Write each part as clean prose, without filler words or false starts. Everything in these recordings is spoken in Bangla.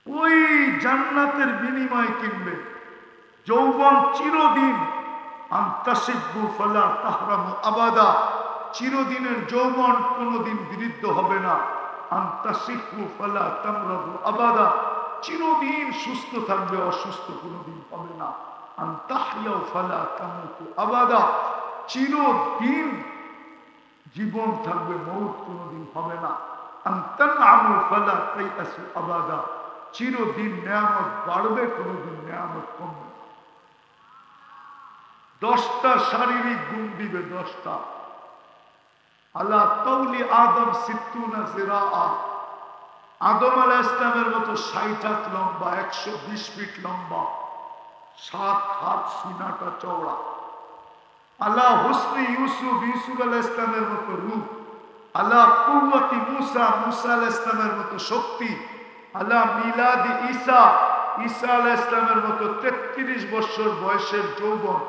ওই জান্নাতের বিনিময় কিনবে। যৌবন চিরদিন, আন্তাসিব্বু ফালা তাহরামু আবাদা, চিরদিনের যৌবন কোনোদিন বিরুদ্ধ হবে না। আন্তাসিব্বু ফালা তামরাদু আবাদা, চিরদিন সুস্থ থাকবে, অসুস্থ কোনোদিন হবে না। আন্তাহইয়াউ ফালা তামুতু আবাদা, চিরদিন জীবন থাকবে, মৌত কোনোদিন হবে না। আনতানআমু ফালা তাইআসু আবাদা, চিরদিন নিয়ামত বাড়বে, কোনোদিন নিয়ামত কমবে না। 10টা শারীরিক গুণ দিবে, 10টা। আলা তাওলি আদম সিত্তুনা জিরাআ, আদম আলাইহিস সালামের মতো 60 হাত লম্বা, 120 ফিট লম্বা, 7 হাত সিনাটা চওড়া। আলা হুসনি ইউসুফ, ইউসুফ আলাইহিস সালামের মতো রূপ। আলা কুওয়াতি মুসা, মুসা আলাইহিস সালামের মতো শক্তি। আলা মিলাদি ঈসা, ঈসা আলাইহিস সালামের মতো 33 বছর বয়সের যৌবন,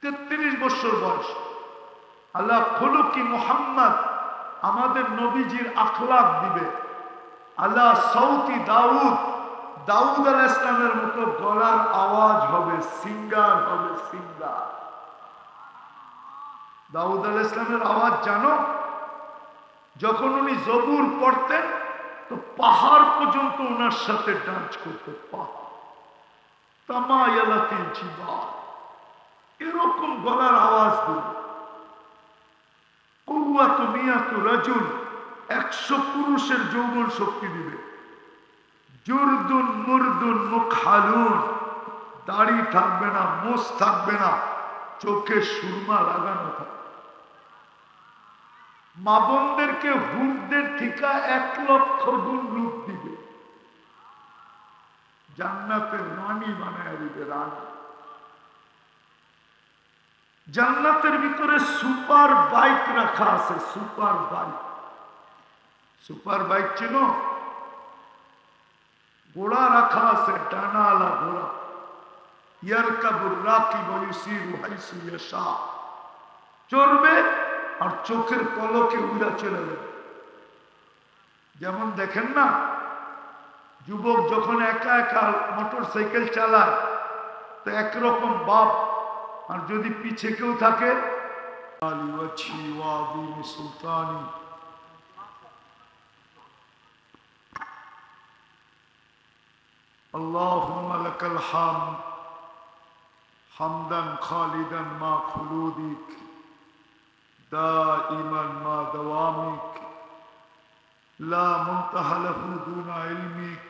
33 বছর বয়স। আলা খুলুকি মুহাম্মদ, আমাদের নবীজির আখলাক দিবে। আলা সাউতি দাউদ, দাউদ আলাইহিস সালামের মতো গলার আওয়াজ হবে, সিঙ্গার হবে, সিঙ্গার। দাউদ আলাইহিস সালামের আওয়াজ জানো? যখন উনি জবুর পড়তেন তো পাহাড় পর্যন্ত ওনার সাথে ডান্স করতে, পাহাড় তামায়ালাতিল জিবাল, এরকম গলার আওয়াজ দিল। কুওয়াতু মিয়াতু রাজুল, 100 পুরুষের যৌবন শক্তি দিবে। জুরদুন মুরদুন মুকহালুন, দাড়ি থাকবে না, মোষ থাকবে না, চোখে সুরমা লাগানো থাকবে। মা বোনদেরকে হুরদের থেকে 1 লক্ষ গুণ রূপ দিবে। জান্নাতের রানী বানায় দিবে, রানী। জান্নাতের ভিতরে সুপার বাইক রাখা আছে, সুপার বাইক। সুপার বাইক ছিল, ঘোড়া রাখা আছে, ডানাওয়ালা ঘোড়া। ইয়ারকাবুর রাকিব ওয়া ইউসিরু হাইসু ইয়াশা, চড়বে আর চোখের পলকে উড়া চলে যাবে। যেমন দেখেন না, যুবক যখন একা একা মোটর সাইকেল চালায় তো একরকম বাপ, আর যদি পিছে কেউ থাকে, সুলতানি, আল্লাহুম্মা লাকাল হামদ হামদান খালিদান মা খুলুদিক দাইমান মা দাওয়ামিক লা মুনতাহা লাহু দুনা ইলমিক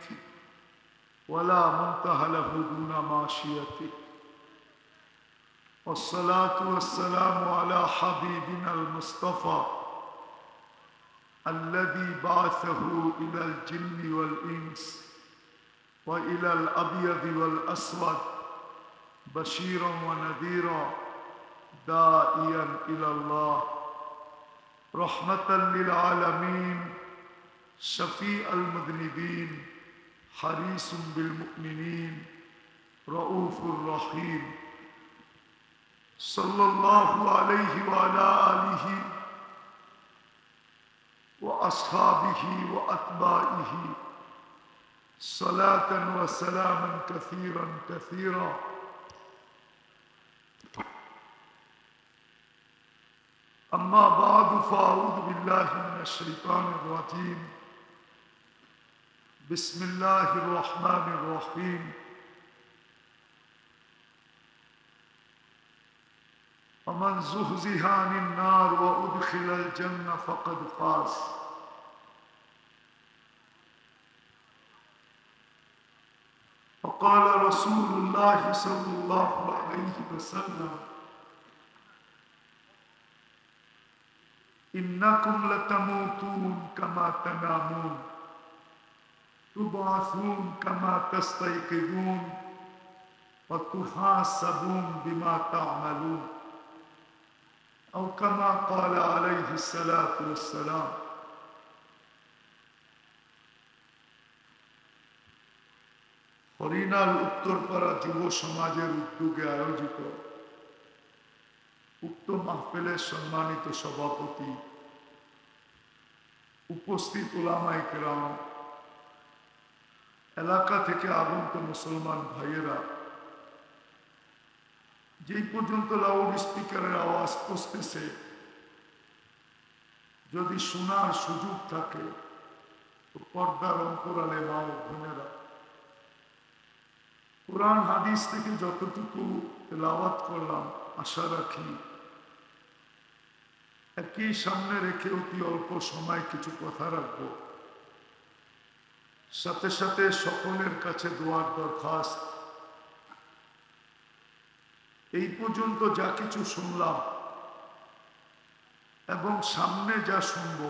ওয়ালা মুনতাহা লাহু দুনা মাশিয়াতিক। والصلاة والسلام على حبيبنا المصطفى الذي بعثه إلى الجن والإنس وإلى الأبيض والأسود بشيرا ونذيرا داعيا إلى الله رحمة للعالمين شفيع المذنبين حريص بالمؤمنين رؤوف رحيم صلى الله عليه وعلى آله وأصحابه وأتباعه صلاة وسلاما كثيرا كثيرا. أما بعد فأعوذ بالله من الشيطان الرجيم. بسم الله الرحمن الرحيم. ومن زحزح عن النار وأدخل الجنة فقد فاز. وقال رسول الله صلى الله عليه وسلم إنكم لتموتون كما تنامون تبعثون كما تستيقظون وتحاسبون بما تعملون أو كما قال عليه الصلاة والسلام. হরিণার উত্তরপাড়া যুব সমাজের উদ্যোগে আয়োজিত উক্ত মাহফিলের সম্মানিত সভাপতি উপস্থিত উলামায়ে কেরাম, এলাকা থেকে আগত মুসলমান ভাইয়েরা, যেই পর্যন্ত লাউড স্পিকারের আওয়াজ পৌঁছতেছে, যদি শোনার সুযোগ থাকে তো পর্দার অন্তরালে মা ও বোনেরা কোরআন হাদিস থেকে যতটুকু তেলাওয়াত করলাম, আশা রাখি একই সামনে রেখে অতি অল্প সময় কিছু কথা রাখবো। সাথে সাথে সকলের কাছে দোয়ার দরখাস্ত, এই পর্যন্ত যা কিছু শুনলাম এবং সামনে যা শুনব,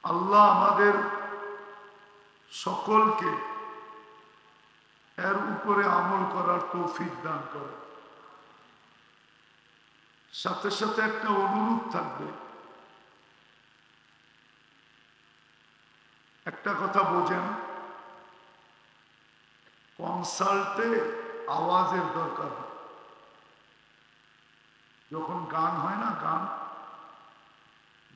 আল্লাহ আমাদের সকলকে এর উপরে আমল করার তৌফিক দান করে। সাথে সাথে একটা অনুরোধ থাকবে, একটা কথা বোঝেন, কনসার্টে আওয়াজের দরকার। যখন গান হয় না,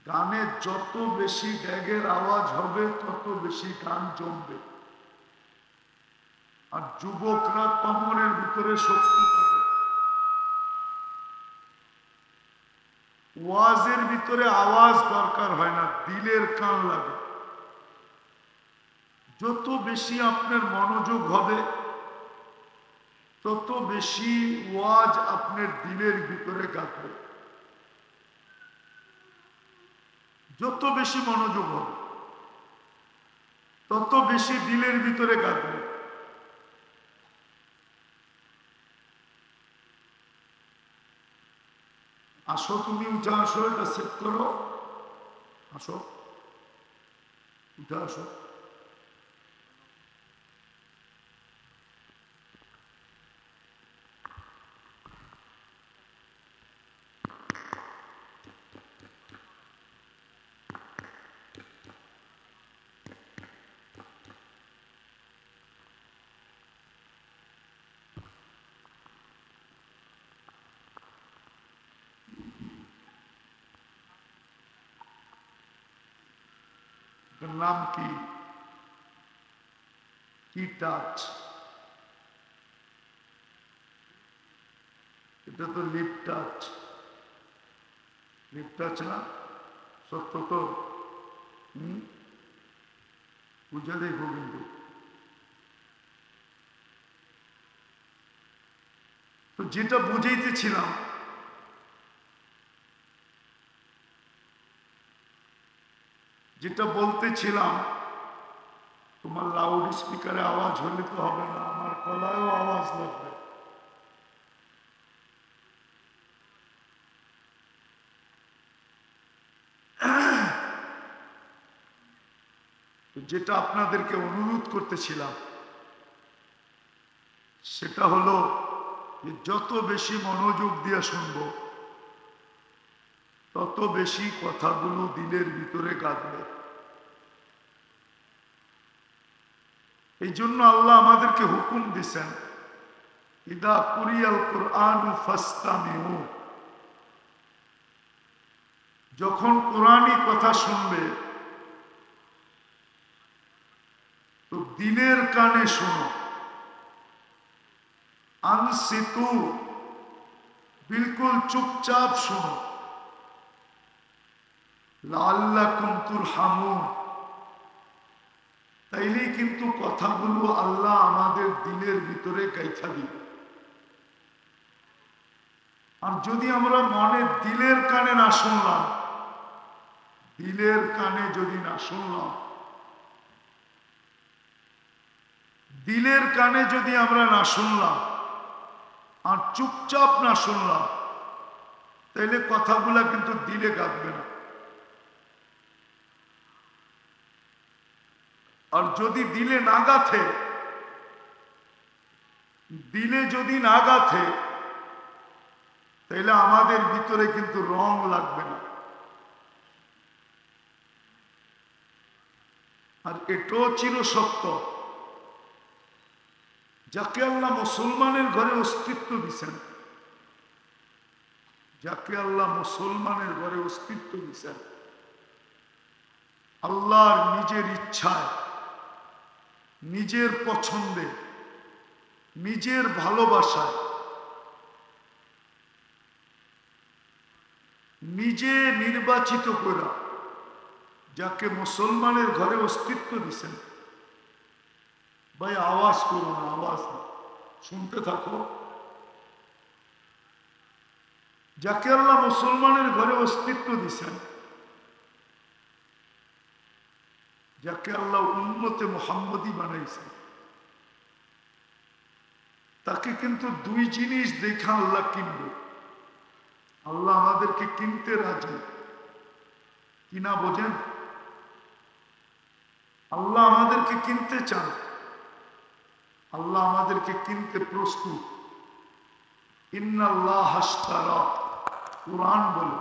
গানে যত বেশি ড্যাগের আওয়াজ হবে তত বেশি গান জমবে, আর যুবকরা কমরের ভিতরে শক্তি পাবে। ওয়াজের ভিতরে আওয়াজ দরকার হয় না, দিলের কান লাগে। যত বেশি আপনার মনোযোগ হবে তত বেশি ওয়াজ আপনার দিলের ভিতরে গাঁথবে। যত বেশি মনোযোগ হবে তত বেশি দিলের ভিতরে গাঁথবে। আসো, তুমি উঠে আসো, এটা সেট করো, আসো, উঠে আসো। নাম কি? কি টাচ? এটা তো লিপ টাচ। লিপ টাচ না? সত্য তো? বুঝে দেখো কিন্তু। তো যেটা বুঝাইতেছিলাম, যেটা বলতেছিলাম, তোমার লাউড স্পিকারে আওয়াজ হলে তো হবে না, আমার গলায়ও আওয়াজ লাগবে। যেটা আপনাদেরকে অনুরোধ করতেছিলাম সেটা হলো যে যত বেশি মনোযোগ দিয়ে শুনবো তত বেশি কথাগুলো দিলের ভিতরে গাঁথবে। এই জন্য আল্লাহ আমাদেরকে হুকুম দিছেন, ইদা কুরিয়াল কুরআনু ফাসতামিউ, যখন কোরআনী কথা শুনবে তো দিলের কানে শোনো। আনসিতু, বিলকুল চুপচাপ শোনো। লাআল্লাকুম তুরহামুন, তাইলেই কিন্তু কথাগুলো আল্লাহ আমাদের দিলের ভিতরে গাইথা দিবে। আর যদি আমরা মনের দিলের কানে না শুনলাম, দিলের কানে যদি না শুনলাম, দিলের কানে যদি আমরা না শুনলাম আর চুপচাপ না শুনলাম, তাইলে কথাগুলা কিন্তু দিলে গাঁথবে না। আর যদি দিলে না গাঁথে, দিলে যদি না গাঁথে, তাইলে আমাদের ভিতরে কিন্তু রং লাগবে না। আর এটাও চির সত্য, যাকে আল্লাহ মুসলমানের ঘরে অস্তিত্ব দিচ্ছেন, যাকে আল্লাহ মুসলমানের ঘরে অস্তিত্ব দিয়েছেন, আল্লাহর নিজের ইচ্ছায়, নিজের পছন্দে, নিজের ভালোবাসায়, নিজে নির্বাচিত করা যাকে মুসলমানের ঘরে অস্তিত্ব দিয়েছেন। ভাই আওয়াজ করো না, আওয়াজ না, শুনতে থাকো। যাকে আল্লাহ মুসলমানের ঘরে অস্তিত্ব দিয়েছেন, যাকে আল্লাহ উম্মতে মুহাম্মদী বানাইছেন, তাকে কিন্তু দুই জিনিস দেখা আল্লাহ কিনবে। আল্লাহ আমাদেরকে কিনতে রাজি, কিনা বোঝেন? আল্লাহ আমাদেরকে কিনতে চান, আল্লাহ আমাদেরকে কিনতে প্রস্তুত। ইন্নাল্লাহ হাশতারা, কুরআন বলে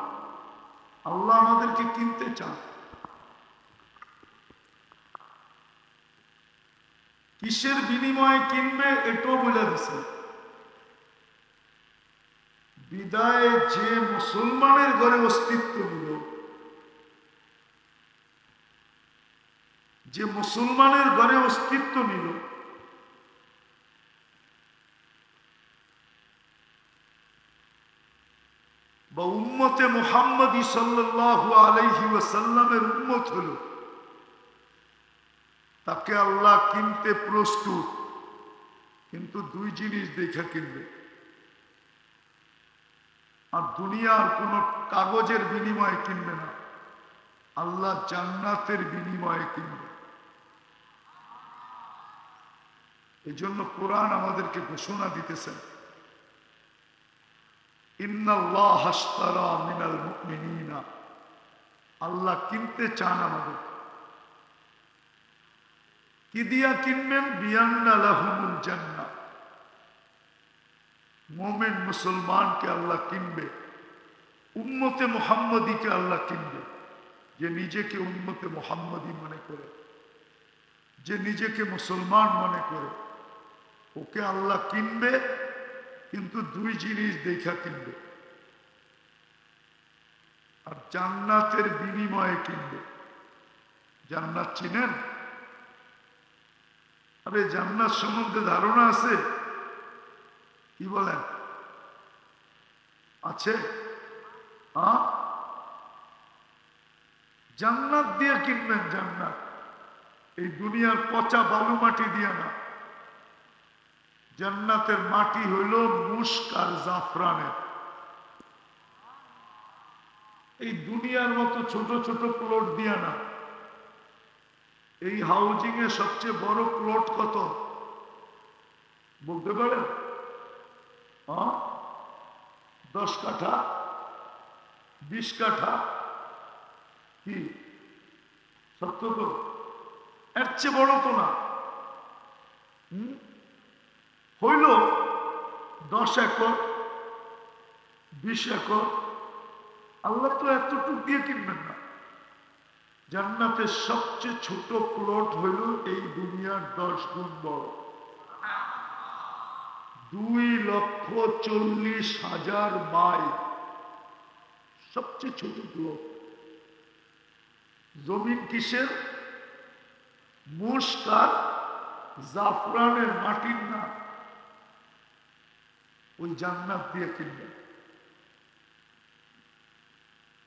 আল্লাহ আমাদেরকে কিনতে চান। কিসের বিনিময়ে কিনবে এটাও বলে দিছে। বিদায় যে মুসলমানের ঘরে অস্তিত্ব নিল, যে মুসলমানের ঘরে অস্তিত্ব নিল, বা উম্মতে মুহাম্মদী সাল্লাল্লাহু আলাইহি ওয়াসাল্লামের উম্মত হল, তাকে আল্লাহ কিনতে প্রস্তুত। কিন্তু দুই জিনিস দেখা কিনবে। আর দুনিয়ার কোন কাগজের বিনিময়ে কিনবে না, আল্লাহ জান্নাতের বিনিময়ে কিনবে। এই জন্য কোরআন আমাদেরকে ঘোষণা দিতেছেন, ইন্নাল্লাহ হাশতারা মিনাল মুমিনিনা, আল্লাহ কিনতে চান আমাদের। কি দিয়া কিনবেন? বিআন্না লাহুমুল জান্নাহ। মুমিন মুসলমানকে আল্লাহ কিনবে, উম্মতে মুহাম্মদীকে আল্লাহ কিনবে। যে নিজেকে উম্মতে মুহাম্মদী মনে করে, যে নিজেকে মুসলমান মনে করে, ওকে আল্লাহ কিনবে। কিন্তু দুই জিনিস দেখা কিনবে। আর জান্নাতের বিনিময়ে কিনবে। জান্নাত চিনেন? আরে জান্নাত সম্বন্ধে ধারণা আছে? কি বলেন, আছে? জান্নাত দিয়ে কিনবেন। জান্নাত এই দুনিয়ার পচা বালু মাটি দিয়ে না। জান্নাতের মাটি হইল মুস্ক আর জাফরানের। এই দুনিয়ার মতো ছোট ছোট প্লট দিয়া না। এই হাউজিং এ সবচেয়ে বড় প্লট কত বলতে পারেন? 10 কাঠা, 20 কাঠা, কি সত্য তো? এর চেয়ে বড় তো না। হইল 10 একর, 20 একর। আল্লাহ তো এতটুকু দিয়ে কিনবেন না। জান্নাতের সবচেয়ে ছোট প্লট হইল এই দুনিয়ার 10 গুণ বড়। 2,40,000 মাইল সবচেয়ে ছোট প্লট। জমিন কিসের? মুস্ক আর জাফরানের মাটির না। ওই জান্নাত দিয়ে কিনবেন।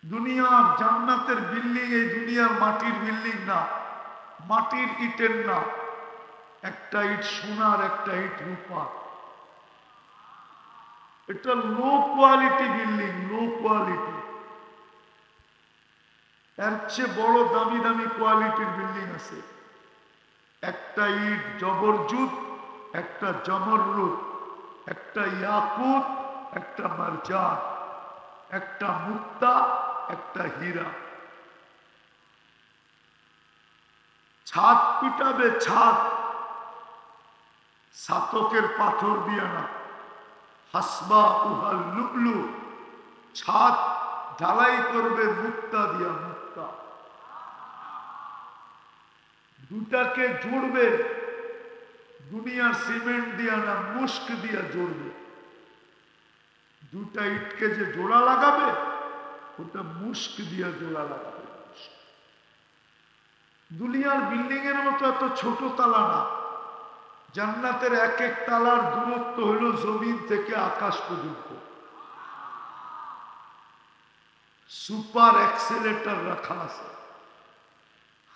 দুনিয়ার জান্নাতের বিল্ডিং এই দুনিয়ার মাটির বিল্ডিং না, মাটির ইটের না। একটা ইট সোনার, একটা ইট রূপার। এটা low quality building, low quality. এর চেয়ে বড় দামি দামি কোয়ালিটির বিল্ডিং আছে। একটা ইট জবরজুত, একটা জমররুদ, একটা ইয়াকুত, একটা মারজান, একটা মুক্তা, একটা হীরা। ছাদ পিটাবে, ছাদ ছাতকের পাথর দিয়ে না, হাসবা উহাল লুকলু। ছাদ ঢালাই করবে মুক্তা দিয়া, মুক্তা। দুটাকে জুড়বে দুনিয়ার সিমেন্ট দিয়া না, মুস্ক দিয়া জুড়বে। দুটা ইটকে যে জোড়া লাগাবে ওটা মুস্ক দিয়ে জোড়া লাগাবে। দুনিয়ার বিল্ডিং এর মতো এত ছোট তালা না, জান্নাতের এক এক তালার দূরত্ব হলো জমিন থেকে আকাশ পর্যন্ত। সুপার অ্যাক্সেলেটর রাখা আছে,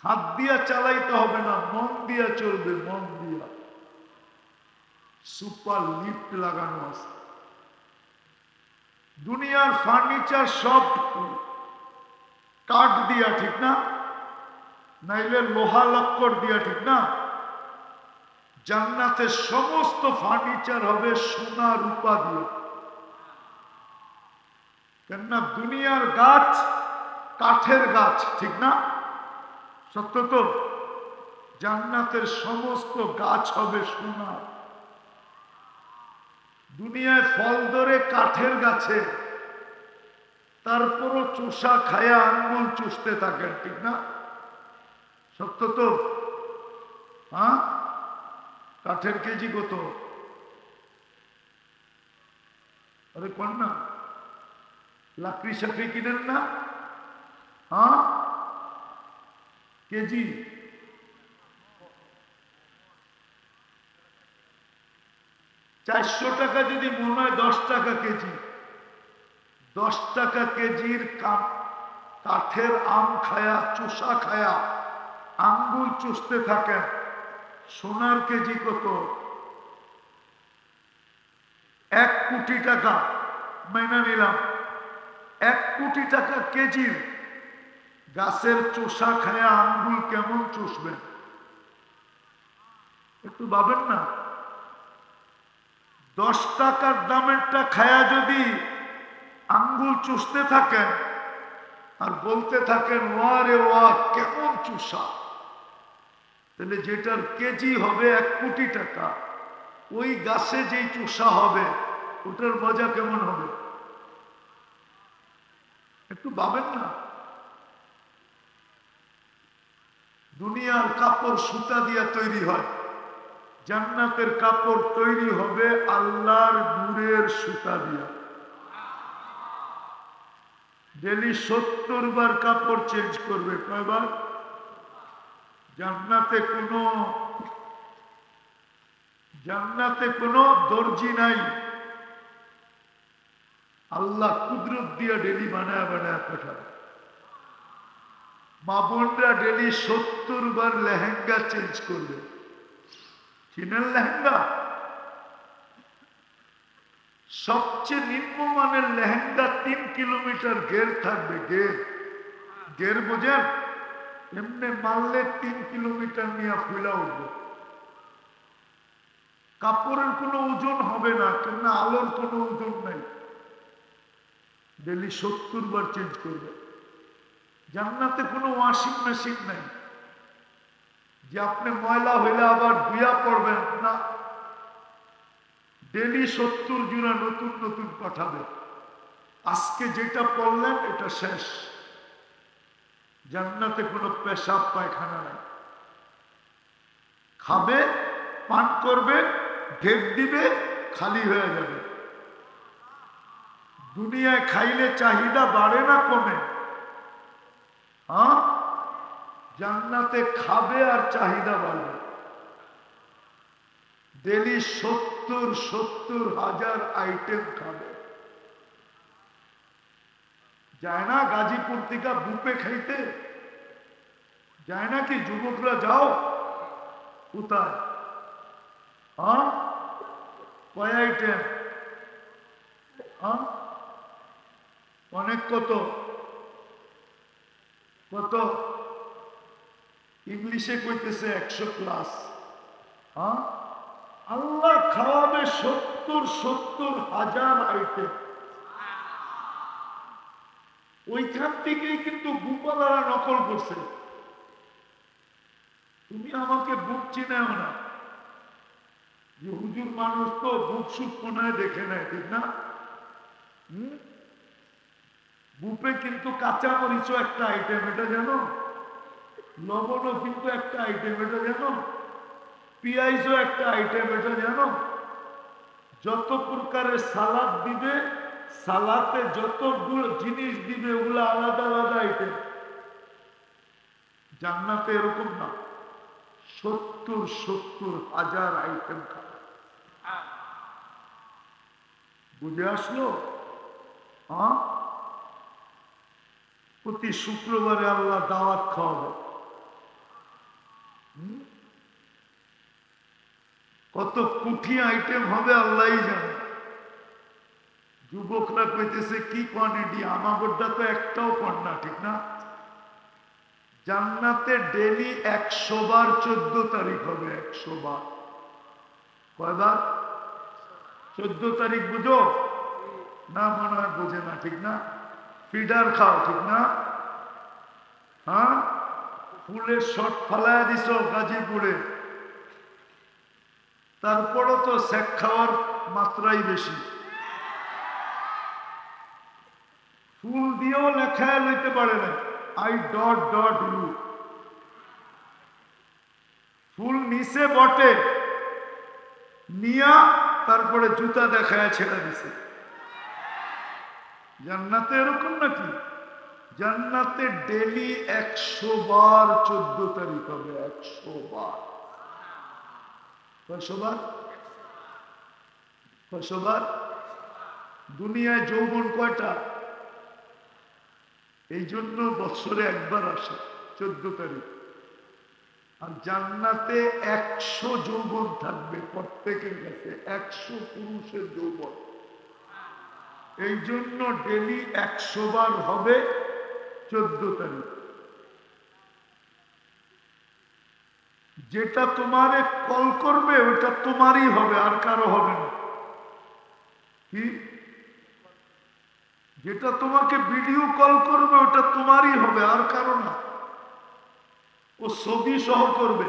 হাত দিয়া চালাইতে হবে না, মন দিয়া চলবে, মন দিয়া। সুপার লিফট লাগানো আছে। দুনিয়ার ফার্নিচার সব কাঠ দিয়া, ঠিক না? নাইলে লোহা লক্কর দিয়া, ঠিক না? জান্নাতের সমস্ত ফার্নিচার হবে সোনা রূপা দিয়ে। কেননা দুনিয়ার গাছ কাঠের গাছ, ঠিক না? সত্য তো? জান্নাতের সমস্ত গাছ হবে সোনা। দুনিয়ায় ফল ধরে কাঠের গাছে, তারপরও চুষা খায়া আঙ্গুল চুষতে থাকেন, ঠিক না? সত্য তো? হ্যাঁ, কাঠের কেজি কত? আরে কোন না, লাকড়ি সাকড়ি কিনেন না? হ্যাঁ, কেজি 400 টাকা যদি মনে হয় 10 টাকা কেজি। 10 টাকা কেজির কাঠের আম খায়া, চুষা খায়া আঙ্গুল চুষতে থাকেন। সোনার কেজি কত? 1 কোটি টাকা। মাইনা নিলাম 1 কোটি টাকা কেজির গাছের চোষা খায়া আঙ্গুল কেমন চুষবেন একটু ভাবেন না? 10 টাকার দামেরটা খায়া যদি আঙ্গুল চুষতে থাকেন আর বলতে থাকেন ওয়া রে ওয়া কেমন চুষা, তাহলে যেটার কেজি হবে 1 কোটি টাকা, ওই গাছে যেই চুষা হবে ওটার মজা কেমন হবে একটু ভাবেন না? দুনিয়ার কাপড় সুতা দিয়া তৈরি হয়, জান্নাতের কাপড় তৈরি হবে আল্লাহর নূরের সুতা দিয়া। ডেলি 70 বার কাপড় চেঞ্জ করবে। কয়বার? জান্নাতে কোনো দর্জি নাই, আল্লাহ কুদরত দিয়া ডেলি বানায় বানায় পাঠাবে। মা বোনরা ডেলি 70 বার লেহেঙ্গা চেঞ্জ করবে। চিনেন লেহেঙ্গা? সবচেয়ে নিম্নমানের লেহেঙ্গা 3 কিলোমিটার ঘের থাকবে। ঘের বোঝেন? এমনি মারলে 3 কিলোমিটার নিয়ে ফুলা উঠবে। কাপড়ের কোনো ওজন হবে না, কেননা আলোর কোনো ওজন নাই। ডেলি 70 বার চেঞ্জ করবে। জান্নাতে কোনো ওয়াশিং মেশিন নাই যে আপনি ময়লা হইলে আবার ধুয়া পড়বেন না, ডেলি 70 জোড়া নতুন নতুন পাঠাবে। আজকে যেটা পড়লেন এটা শেষ। জান্নাতে কোনো পেশাব পায়খানা নাই। খাবে, পান করবে, ঢেক দিবে, খালি হয়ে যাবে। দুনিয়ায় খাইলে চাহিদা বাড়ে না কমে? হ্যাঁ, জান্নাতে খাবে আর চাহিদা বাড়বে। ডেলি 70 হাজার আইটেম খাবে। যায় না গাজীপুর থেকে বুপে খাইতে? যায় না কি যুবকরা? যাও। কোথায়? হ্যাঁ, কয় আইটেম? হ্যাঁ, অনেক। কত কত? ইংলিশে কইতেছে 100 প্লাস। হ্যাঁ, আল্লাহ খাওয়াবে 70 হাজার আইটেম। ওইখান থেকেই কিন্তু বুপালারা নকল করছে। তুমি আমাকে বুক চিনেও না, যে হুজুর মানুষ তো বুক সুখ কোনায় দেখে নেয়, ঠিক না? বুপে কিন্তু কাঁচা মরিচও একটা আইটেম, এটা জানো? লবণও কিন্তু একটা আইটেম, এটা জানো? পেঁয়াজও একটা আইটেম, এটা জানো? যত প্রকারের সালাদ দিবে সালাতে যতগুলো জিনিস দিবে ওগুলো আলাদা আলাদা আইটেম। জান্নাতে এরকম না, 70,000 আইটেম খাবে। বুঝে আসলো? হ্যাঁ, প্রতি শুক্রবারে আল্লাহ দাওয়াত খাওয়াবে। কত কুঠি আইটেম হবে আল্লাহই জানে। যুবকরা কইতেছে কি কোয়ান্টিটি, আমাগরটা তো একটাও কর না, ঠিক না? জান্নাতে ডেলি 100 বার 14 তারিখ হবে। 100 বার। কয়বার? 14 তারিখ। বুঝো না? মনে হয় বোঝে না, ঠিক না? ফিডার খাও, ঠিক না? হ্যাঁ, ফুলের শট ফালায় দিছ গাজীপুরে, তারপরও তো শেখ খাওয়ার মাত্রাই বেশি। ফুল দিয়েও লেখায় লইতে পারে না, আই ডট ডট ইউ। ফুল নিচে বটে নিয়া তারপরে জুতা দেখায় ছেড়ে দিছে। জান্নাতে এরকম নাকি? জান্নাতে ডেলি 100 বার 14 তারিখ হবে। 100 বার। কয়শো বার? কয়শো বার? দুনিয়ায় যৌবন কয়টা? এই জন্য বছরে একবার আসে 14 তারিখ। আর জান্নাতে 100 যৌবন থাকবে প্রত্যেকের কাছে, 100 পুরুষের যৌবন। এই জন্য ডেলি 100 বার হবে 14 তারিখ। যেটা তোমারে কল করবে ওটা তোমারই হবে, আর কারো হবে না। কি? যেটা তোমাকে ভিডিও কল করবে ওটা তোমারই হবে, আর কারো না। ও ছবি সহ করবে,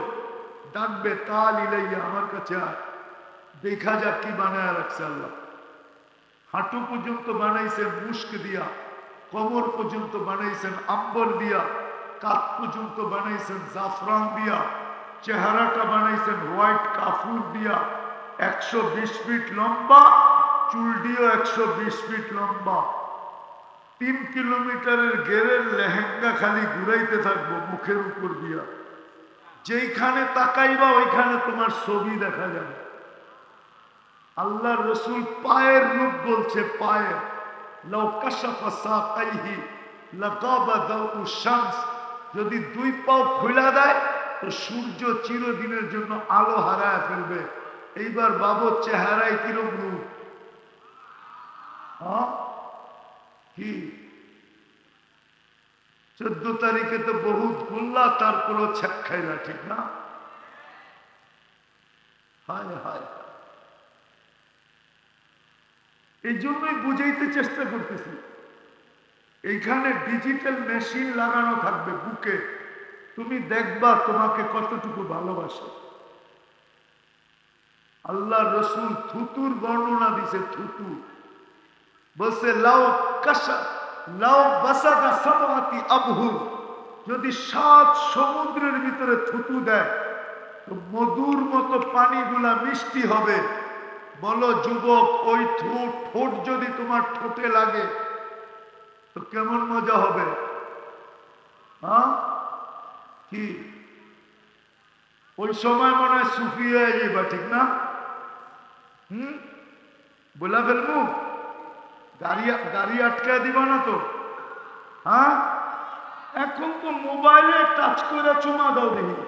ডাকবে, তাল ইলাইয়া, আমার কাছে আয়, দেখা যাক কি বানায় রাখছে আল্লাহ। হাঁটু পর্যন্ত বানাইছেন মুস্ক দিয়া, কোমর পর্যন্ত বানাইছেন আম্বর দিয়া, কাত পর্যন্ত বানাইছেন জাফরান দিয়া, চেহারাটা বানাইছেন হোয়াইট কাফুর দিয়া। 120 ফিট লম্বা, চুলটিও 120 ফিট লম্বা। 3 কিলোমিটারের গেরের লেহেঙ্গা খালি ঘুরাইতে থাকবো মুখের উপর দিয়া। যেইখানে তাকাইবা ওইখানে তোমার ছবি দেখা যাবে। আল্লাহ রসুল পায়ের রূপ বলছে, পায়ের। লাউ কাশাফা সাকাইহি লাগাবা দাউ শামস। যদি 2 পাও খুলে দেয় তো সূর্য চিরদিনের জন্য আলো হারায় ফেলবে। এইবার বাবুর চেহারায় কিরম রূপ? কি 14 তারিখে তো বহুত ঘুরলা, তারপরও ছেক খাইলা, ঠিক না? হায় হায়। এই জন্যই বুঝাইতে চেষ্টা করতেছি, এইখানে ডিজিটাল মেশিন লাগানো থাকবে বুকে। তুমি দেখবা তোমাকে কতটুকু ভালোবাসে। আল্লাহ রসুল থুতুর বর্ণনা দিছে। থুতু বলছে লাউ কাশা লাউ বাসাদা সামাতি আবহুর। যদি 7 সমুদ্রের ভিতরে থুতু দেয় তো মধুর মতো পানিগুলা মিষ্টি হবে। বলো যুবক, ওই ঠোঁট যদি তোমার ঠোঁটে লাগে তো কেমন মজা হবে? হ্যাঁ, কি ওই সময় মনে হয় সুফি হয়ে যাইবা, ঠিক না? বলা ফেলবো, গাড়ি আটকা দিবা না তো? হ্যাঁ, এখন তো মোবাইলে টাচ করে চুমা দাও দেখি।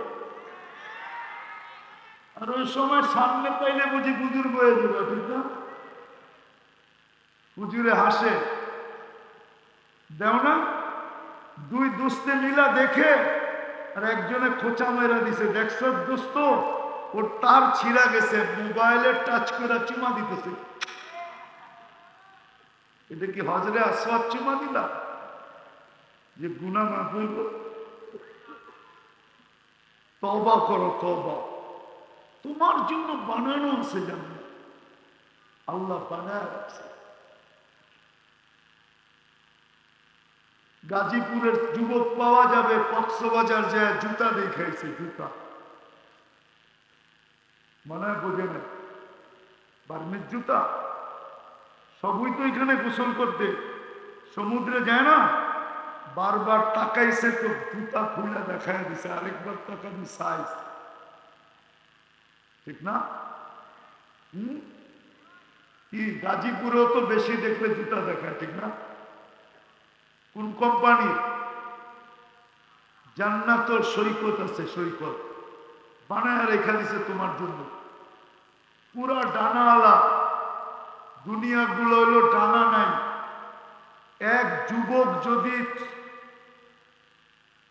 আর ওই সময় সামনে পাইলে বুঝি বুজুর্গ হয়ে যাবে, ঠিক না? হুজুরে হাসে, দেও না? 2 দোস্তে মিলা দেখে আর একজনে খোঁচা মেরা দিছে। দেখছ দোস্ত, ওর তার ছিঁড়া গেছে, মোবাইলে টাচ করে চুমা দিতেছে। এটা কি হজরে আসওয়াদ চুমা দিলা যে গুনাহ মাফ হইব? তওবা করো, তওবা। তোমার জন্য বানানো আছে জান্নাত, আল্লাহ বানায় রাখছে। গাজীপুরের যুবক পাওয়া যাবে কক্সবাজার যায় জুতা দেখাইছে, জুতা মনে হয় বোঝে না, বার্মির জুতা সবই তো এখানে গোসল করতে সমুদ্রে যায় না, বারবার তাকাইছে তো জুতা খুলে দেখায় দিছে, আরেকবার তাকাবি সাইজ, ঠিক না? কি গাজীপুরেও তো বেশি দেখলে জুতা দেখায়, ঠিক না? কোন কোম্পানি? জান্নাতের সৈকত আছে, সৈকত বানায় রেখা দিছে তোমার জন্য, পুরা ডানাওয়ালা। দুনিয়াগুলো হলো ডানা নাই। এক যুবক যদি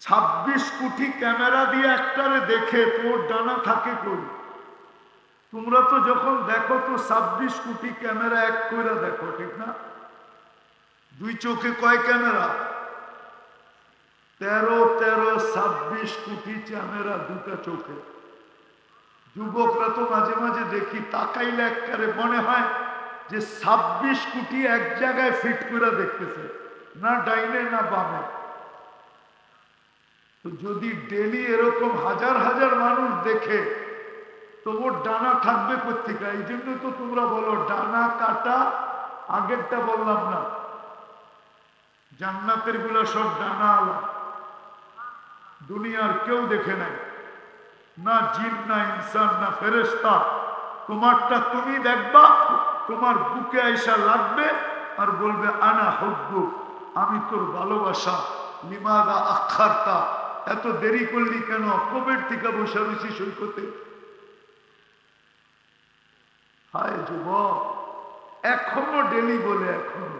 26 কোটি ক্যামেরা দিয়ে একটারে দেখে তোর ডানা থাকে কই? তোমরা তো যখন দেখো তো 26 কোটি ক্যামেরা এক কইরা দেখো, ঠিক না? দুই চোখে কয় ক্যামেরা? 26 কোটি ক্যামেরা দুটা চোখে। যুবকরা তো মাঝে মাঝে দেখি তাকাইলে একবারে মনে হয় যে 26 কোটি এক জায়গায় ফিট করে দেখতেছে, না ডাইনে না বামে। তো যদি ডেলি এরকম হাজার হাজার মানুষ দেখে তো ওর ডানা থাকবে কোথেকে? এই জন্য তো তোমরা বলো ডানা কাটা। আগেরটা বললাম না, জান্নাতের গুলা সব ডানা আলা, দুনিয়ার কেউ দেখে নাই, না জিন না ইনসান না ফেরেশতা। তোমারটা তুমি দেখবা, তোমার বুকে আইসা লাগবে আর বলবে আনা হুব্বুক, আমি তোর ভালোবাসা। লিমাদা আখারতা, এত দেরি করলি কেন? কবের থেকে বসে রয়েছি সৈকতে। হায় যুবক, এখনো ডেলি বলে, এখনো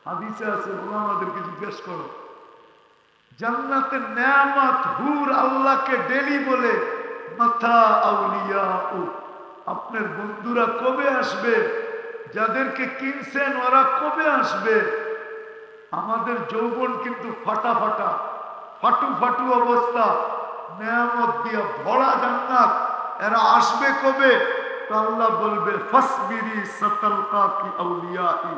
হাদিসে আছে, ওলামাদেরকে জিজ্ঞেস করো, জান্নাতের নেয়ামত হুর আল্লাহকে ডেলি বলে মাথা আউলিয়া ও, আপনার বন্ধুরা কবে আসবে? যাদেরকে কিনছেন ওরা কবে আসবে? আমাদের যৌবন কিন্তু ফাটা ফাটা, ফাটু ফাটু অবস্থা, নেয়ামত দিয়া ভরা জান্নাত, এরা আসবে কবে? তো আল্লাহ বলবে ফাসবিরি সাতালকা কি আউলিয়াই,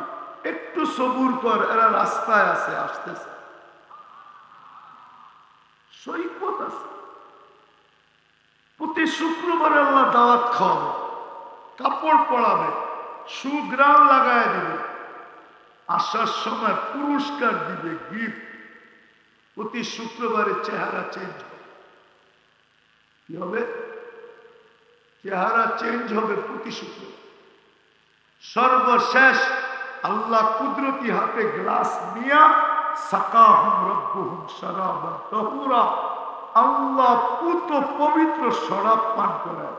একটু সবুর কর, এরা রাস্তায় আছে, আসতেছে। সৈকত আছে, প্রতি শুক্রবারে আল্লাহ দাওয়াত খাওয়াবে, কাপড় পরাবে, সুগ্রাম লাগায় দেবে, আসার সময় পুরস্কার দিবে, গিফট। প্রতি শুক্রবারে চেহারা চেঞ্জ হবে। কি হবে? চেহারা চেঞ্জ হবে প্রতি শুক্রবার। সর্বশেষ আল্লাহ কুদরতি হাতে গ্লাস নিয়া সাকাহুম রব্বুহুম শারাবান তাহুরা, আল্লাহ পুত পবিত্র শরাব পান করায়।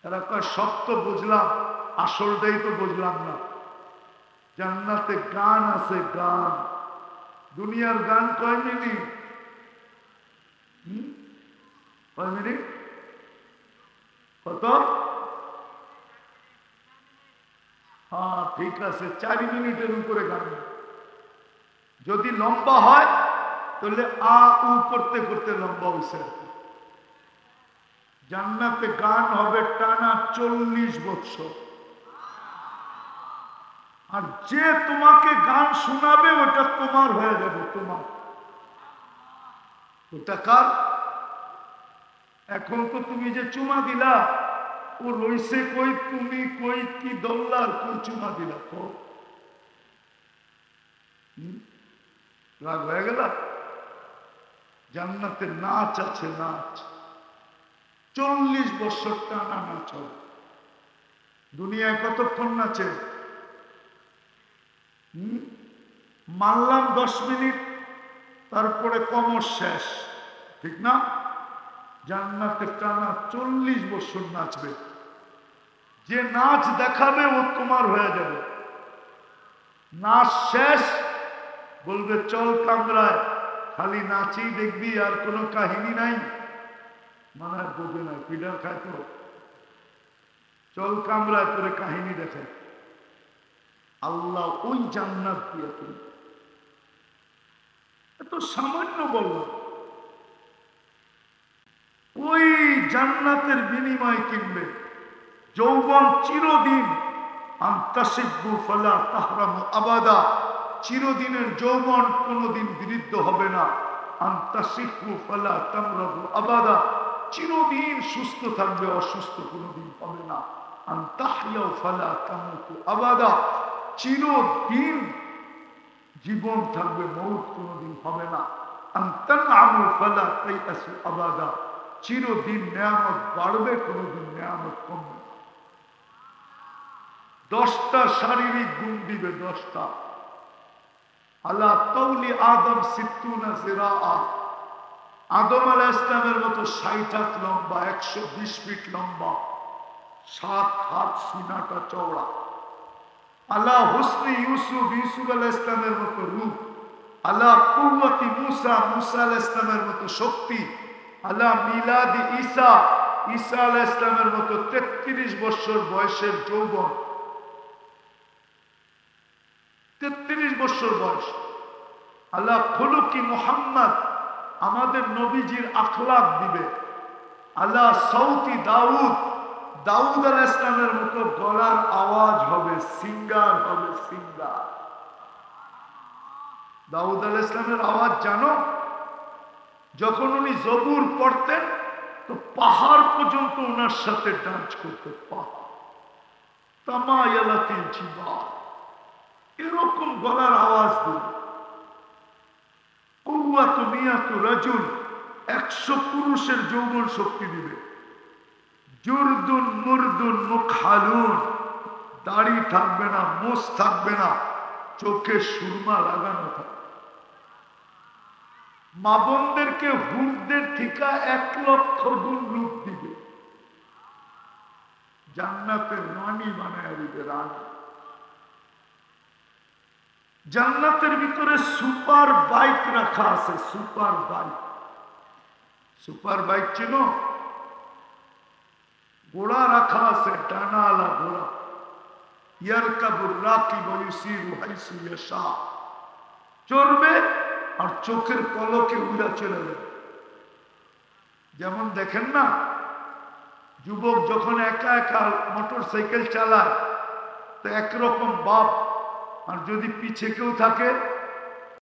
এরা কয় সব তো বুঝলাম, আসলটাই তো বুঝলাম না। জান্নাতে গান আছে, গান। দুনিয়ার গান কয় মিনিট? কয় মিনিট? কত? হ্যাঁ ঠিক আছে, 4 মিনিটের উপরে গান। যদি লম্বা হয় তাহলে আ উ করতে করতে লম্বা হয়েছে। জান্নাতে গান হবে টানা 40 বছর। আর যে তোমাকে গান শোনাবে ওটা তোমার হয়ে যাবে, তোমার। ওটা কার? এখন তো তুমি যে চুমা দিলা, ও রইছে কই? তুমি কই? কি দল্লার কই চুমা দিলা? তো রাগ হয়ে গেল? জান্নাতে নাচ আছে, নাচ। 40 বছর টানা নাচ হবে। দুনিয়ায় কতক্ষণ নাচে? মানলাম 10 মিনিট, তারপরে কমর শেষ, ঠিক না? জান্নাতে টানা 40 বছর নাচবে। যে নাচ দেখাবে ও তোমার হয়ে যাবে। নাচ শেষ বলবে চল কামরায়, খালি নাচই দেখবি, আর কোনো কাহিনী নাই। মানে বোঝে না, পিডার খায় তো। চল কামরায় তোরে কাহিনী দেখে। আল্লাহ ওই জান্নাত দিয়ে তুমি এত সামান্য বললাম, ওই জান্নাতের বিনিময় কিনবে। যৌবন চিরদিন, আন্তাসিব্বু ফালা তাহরামু আবাদা, চিরদিনের যৌবন কোনোদিন বিরুদ্ধ হবে না। আন্তাসিব্বু ফালা তামরাদু আবাদা, চিরদিন সুস্থ থাকবে, অসুস্থ কোনোদিন হবে না। আন তাহইয়াউ ফালা তামুতু আবাদা, চিরদিন জীবন থাকবে, মৌত কোনোদিন হবে না। আন তানআমু ফালা তাইয়াসু আবাদা, চিরদিন নিয়ামত বাড়বে, কোনোদিন নিয়ামত কমবে না। 10টা শারীরিক গুণ দিবে, 10টা। আলা তাওলি আদম সিত্তুনা জিরাআ, আদম আলাইহিস সালামের মতো 60 হাত লম্বা, 120 ফিট লম্বা, 7 হাত সিনাটা চওড়া। আলা হুসনি ইউসুফ, ইউসুফ আলাইহিস সালামের মতো রূপ। আলা কুওয়াতি মুসা, মুসা আলাইহিস সালামের মতো শক্তি। আলা মিলাদি ঈসা, ঈসা আলাইহিস সালামের মতো 33 বছর বয়সের যৌবন, 33 বছর বয়স। আল্লাহ খুলুকি মুহাম্মদ, আমাদের নবীজির আখলাক দিবে। আল্লাহ সাউতি দাউদ, দাউদ আলাইহিস সালামের মতো গলার আওয়াজ হবে, সিঙ্গার হবে, সিঙ্গার। দাউদ আলাইহিস সালামের আওয়াজ জানো? যখন উনি জবুর পড়তেন তো পাহাড় পর্যন্ত ওনার সাথে ডান্স করতে, পাহাড় তামায়ালাতিল জিবাল, এরকম গলার আওয়াজ দিল। কুওয়াতু মিয়াতু রাজুল, 100 পুরুষের যৌবন শক্তি দিবে। জুরদুন মুরদুন মুখালুন, দাড়ি থাকবে না, মোষ থাকবে না, চোখে সুরমা লাগানো থাকবে। মা বোনদেরকে হুরদের থেকে 1 লক্ষ গুণ রূপ দিবে। জান্নাতের রানী বানায় দিবে, রানী। জান্নাতের ভিতরে সুপার বাইক রাখা আছে, সুপার বাইক। সুপার বাইক ছিল, ঘোড়া রাখা আছে, ডানাওয়ালা ঘোড়া। ইয়ারকাবুর রাকিব ওয়া ইউসিরু হাইসু ইয়াশা, চড়বে আর চোখের পলকে উড়া চলে যাবে। যেমন দেখেন না, যুবক যখন একা একা মোটর সাইকেল চালায় তো একরকম বাপ, আর যদি পিছে কেউ থাকে